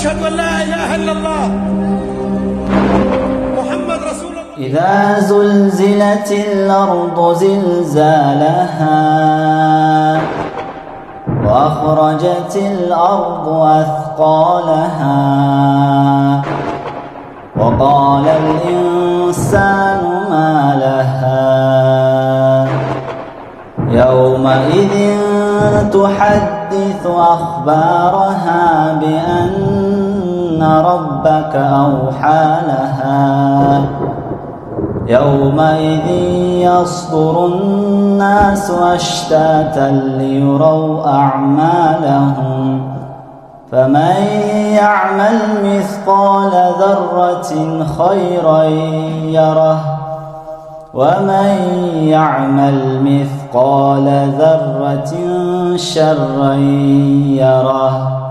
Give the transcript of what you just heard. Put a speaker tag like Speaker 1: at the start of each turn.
Speaker 1: أشهد أن لا إله إلا الله محمد رسول الله.
Speaker 2: إذا زلزلت الأرض زلزالها وأخرجت الأرض أثقالها وقال الإنسان ما لها يومئذ تحدث أخبارها بأن ربك أوحى لها يومئذ يصدر الناس أشتاتا ليروا أعمالهم فمن يعمل مثقال ذرة خيرا يره ومن يعمل مثقال ذرة شرا يره.